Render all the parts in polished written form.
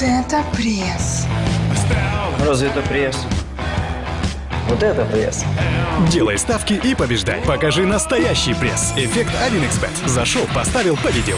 это пресс. Разве это пресс? Вот это пресс. Делай ставки и побеждай. Покажи настоящий пресс. Эффект 1xbet. Зашел, поставил, победил.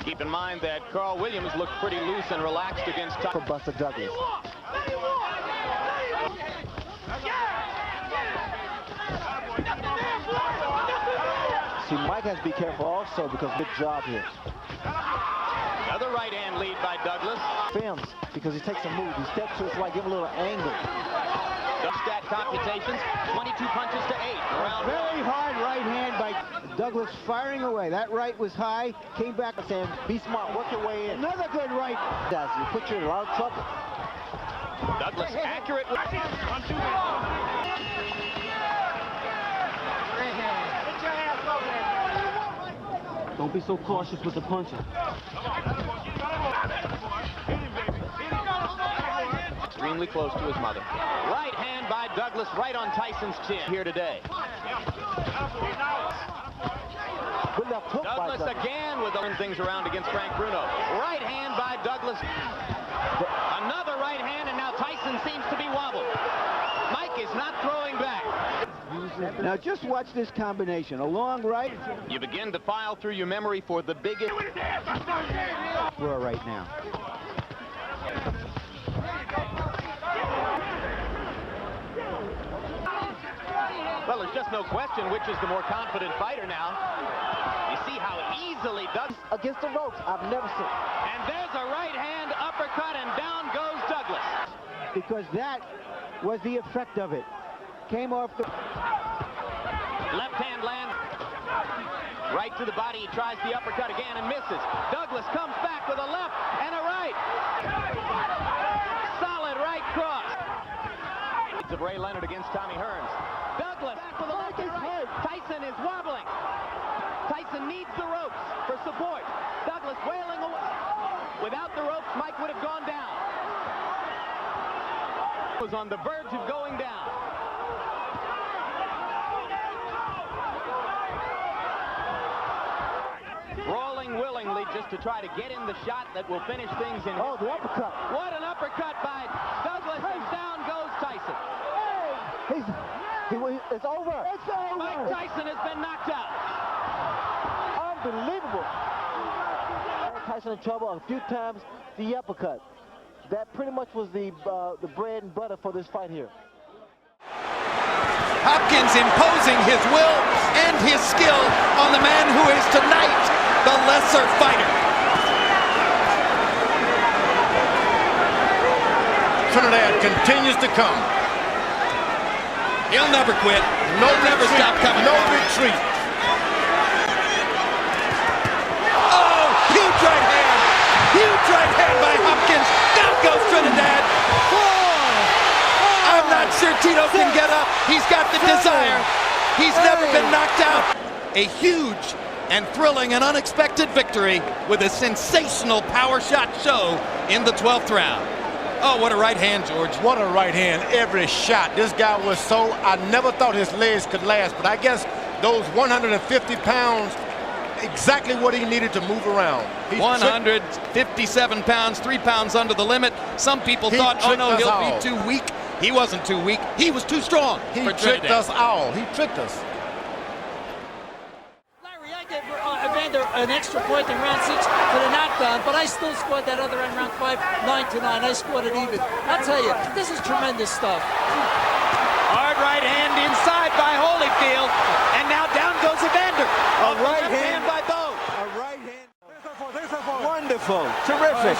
Keep in mind that Carl Williams looked pretty loose and relaxed against for Buster Douglas. See, Mike has to be careful also because good job here. Another right hand lead by Douglas. Films because he takes a move. He steps to his right, give a little angle. Stat computations, 22 punches to 8. Around very hard right hand by Douglas firing away. That right was high, came back and said, be smart, work your way in. Another good right. You put you in a lot of trouble. Douglas accurate. Don't be so cautious with the punching. Extremely close to his mother. Right hand by Douglas right on Tyson's chin here today. Douglas again with throwing things around against Frank Bruno. Right hand by Douglas. Another right hand, and now Tyson seems to be wobbled. Mike is not throwing back. Now just watch this combination. A long right. You begin to file through your memory for the biggest. We're right now. Well, there's just no question which is the more confident fighter now. You see how easily Douglas against the ropes. I've never seen. And there's a right hand uppercut, and down goes Douglas. Because that was the effect of it. Came off the left hand lands right to the body. He tries the uppercut again and misses. Douglas comes back with a left and a right. Solid right cross. It's of Ray Leonard against Tommy Hearns. Douglas back with a left and right. Tyson is wobbling. Tyson needs the ropes for support. Douglas wailing away. Without the ropes, Mike would have gone down. Was on the verge of going down. Rolling willingly just to try to get in the shot that will finish things in. Oh, the uppercut. What an uppercut by Douglas, and down goes Tyson. It's over. It's over. Mike Tyson has been knocked out. Unbelievable. Tyson in trouble a few times. The uppercut. That pretty much was the bread and butter for this fight here. Hopkins imposing his will and his skill on the man who is tonight the lesser fighter. Trinidad continues to come. He'll never quit. No never retreat. Stop coming. No retreat. Oh, huge right hand. Huge right hand by Hopkins. Down goes Trinidad. I'm not sure Tito can get up. He's got the desire. He's never been knocked out. A huge and thrilling and unexpected victory with a sensational power shot show in the 12th round. Oh, what a right hand, George. What a right hand. Every shot. This guy was so, I never thought his legs could last, but I guess those 150 pounds, exactly what he needed to move around. 157 pounds, 3 pounds under the limit. Some people thought, oh no, he'll be too weak. He wasn't too weak. He was too strong. He for tricked us all. He tricked us. Larry, I gave Evander an extra point in round 6 for the knockdown, but I still scored that other in round 5, 9-9. I scored it even. I'll tell you, this is tremendous stuff. Hard right hand inside by Holyfield, and now down goes Evander. A right hand by both. A right hand. Wonderful. Terrific.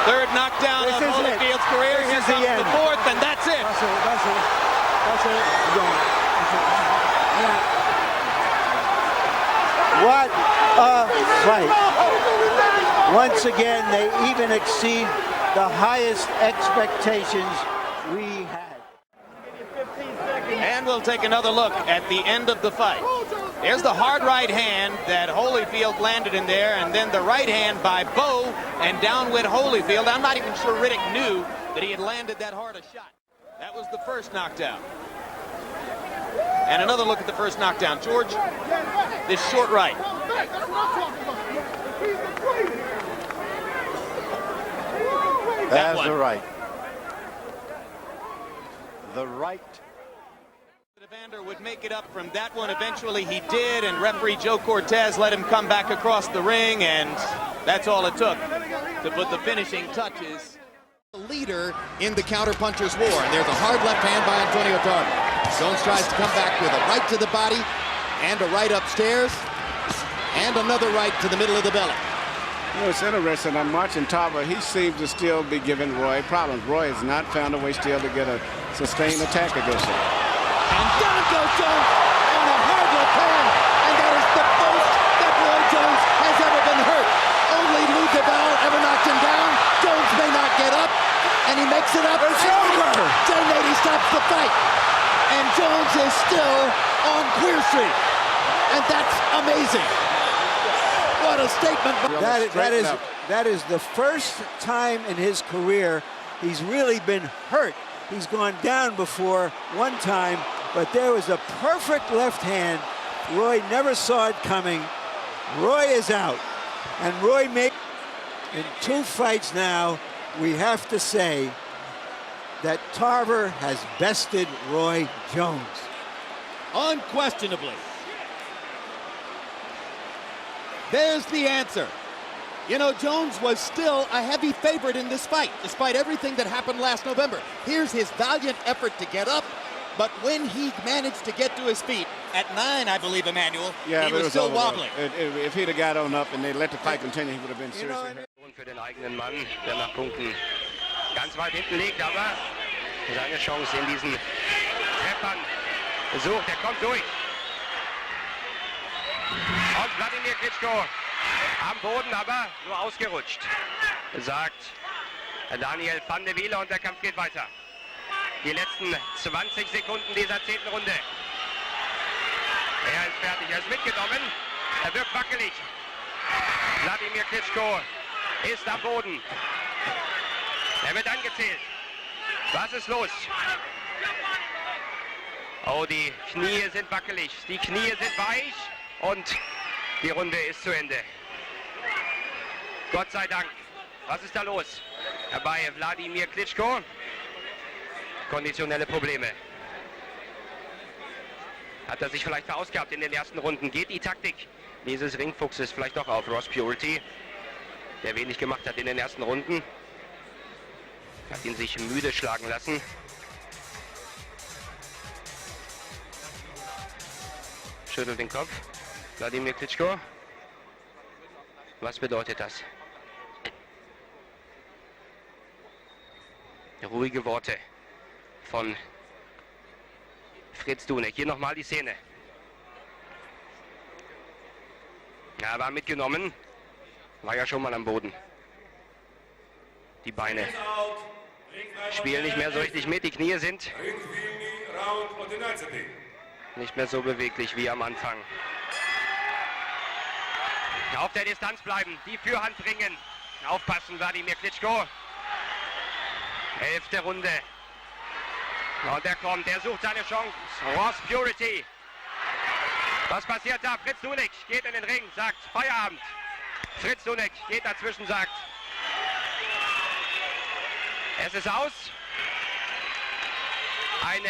Third knockdown of Holyfield's career. Here comes the fourth, and that's it. That's it. That's it. What a fight. Once again, they even exceed the highest expectations we had. And we'll take another look at the end of the fight. There's the hard right hand that Holyfield landed in there, and then the right hand by Bowe, and down went Holyfield. I'm not even sure Riddick knew that he had landed that hard a shot. That was the first knockdown. And another look at the first knockdown. George, this short right. That's the right. The right. Evander would make it up from that one. Eventually he did, and referee Joe Cortez let him come back across the ring, and that's all it took to put the finishing touches. Leader in the counter-puncher's war, and there's a hard left hand by Antoniio Tarver. Jones tries to come back with a right to the body, and a right upstairs, and another right to the middle of the belly. You know, it's interesting. I'm watching Tarver. He seems to still be giving Roy problems. Roy has not found a way still to get a sustained attack against him. And down goes Jones on a hard left hand, and that is the most that Roy Jones has ever been hurt. Only Lou DeVal ever knocked him down. Jones may not get up, and he makes it up. It's over. Jay Nady stops the fight, and Jones is still on Queer Street, and that's amazing. What a statement. That is the first time in his career he's really been hurt. He's gone down before one time, but there was a perfect left hand. Roy never saw it coming. Roy is out, and Roy made in 2 fights now. We have to say that Tarver has bested Roy Jones. Unquestionably. There's the answer. You know, Jones was still a heavy favorite in this fight, despite everything that happened last November. Here's his valiant effort to get up, but when he managed to get to his feet, at 9, I believe, Emmanuel, Yeah, he was still wobbling. If he'd have got on up and they let the fight continue, he would have been seriously hurt. Für den eigenen Mann, der nach Punkten ganz weit hinten liegt, aber seine Chance in diesen Treffern sucht. Er kommt durch. Und Wladimir Klitschko am Boden, aber nur ausgerutscht, sagt Daniel van de Wiele, und der Kampf geht weiter. Die letzten 20 Sekunden dieser 10. Runde. Er ist fertig, er ist mitgenommen, er wirkt wackelig. Wladimir Klitschko ist am Boden. Er wird angezählt. Was ist los? Oh, die Knie sind wackelig, die Knie sind weich, und die Runde ist zu Ende. Gott sei Dank. Was ist da los? Bei Wladimir Klitschko. Konditionelle Probleme. Hat er sich vielleicht verausgabt in den ersten Runden? Geht die Taktik dieses Ringfuchses vielleicht doch auf Ross Pьюрити, der wenig gemacht hat in den ersten Runden? Hat ihn sich müde schlagen lassen. Schüttelt den Kopf. Wladimir Klitschko. Was bedeutet das? Ruhige Worte von Fritz Dunek. Hier nochmal die Szene. Er war mitgenommen. War ja schon mal am Boden. Die Beine spielen nicht mehr so richtig mit. Die Knie sind nicht mehr so beweglich wie am Anfang. Auf der Distanz bleiben, die Fürhand bringen. Aufpassen, Wladimir Klitschko. 11. Runde. Und er kommt, er sucht seine Chance. Ross Pьюрити. Was passiert da? Fritz Dunek geht in den Ring, sagt Feierabend. Fritz Dunek geht dazwischen, sagt, es ist aus. Eine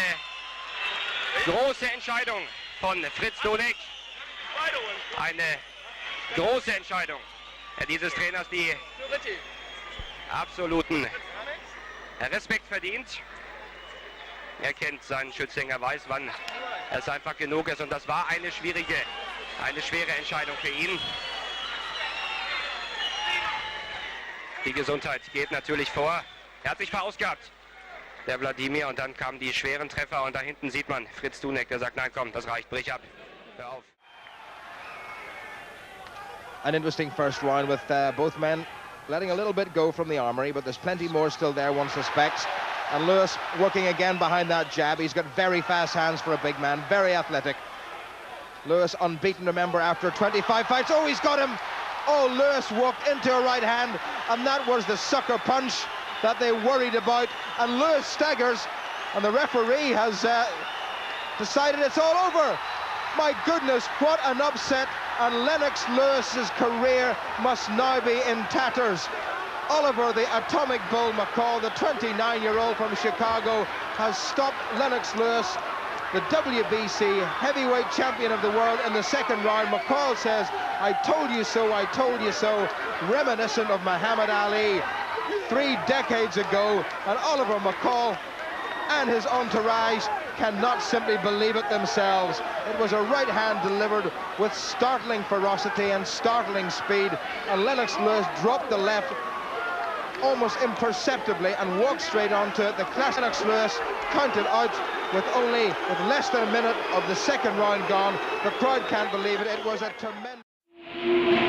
große Entscheidung von Fritz Dunek. Eine große Entscheidung dieses Trainers, die absoluten Respekt verdient. Er kennt seinen Schützling, er weiß, wann es einfach genug ist, und das war eine schwere Entscheidung für ihn. Die Gesundheit geht natürlich vor. Er hat sich verausgabt, der Wladimir, und dann kamen die schweren Treffer, und da hinten sieht man Fritz Dunek, der sagt, nein, komm, das reicht, brich ab, hör auf. An interesting first round with both men letting a little bit go from the armory, but there's plenty more still there, one suspects. And Lewis working again behind that jab. He's got very fast hands for a big man, very athletic. Lewis unbeaten, remember, after 25 fights. Oh, he's got him. Oh, Lewis walked into a right hand, and that was the sucker punch that they worried about. And Lewis staggers, and the referee has decided it's all over. My goodness, what an upset, and Lennox Lewis's career must now be in tatters. Oliver, the atomic bull McCall, the 29-year-old from Chicago, has stopped Lennox Lewis, the WBC heavyweight champion of the world, in the second round. McCall says, I told you so, I told you so, reminiscent of Muhammad Ali 3 decades ago. And Oliver McCall and his entourage cannot simply believe it themselves. It was a right hand delivered with startling ferocity and startling speed, and Lennox Lewis dropped the left almost imperceptibly and walked straight onto it. The class Lennox Lewis counted out with less than a minute of the second round gone. The crowd can't believe it. It was a tremendous...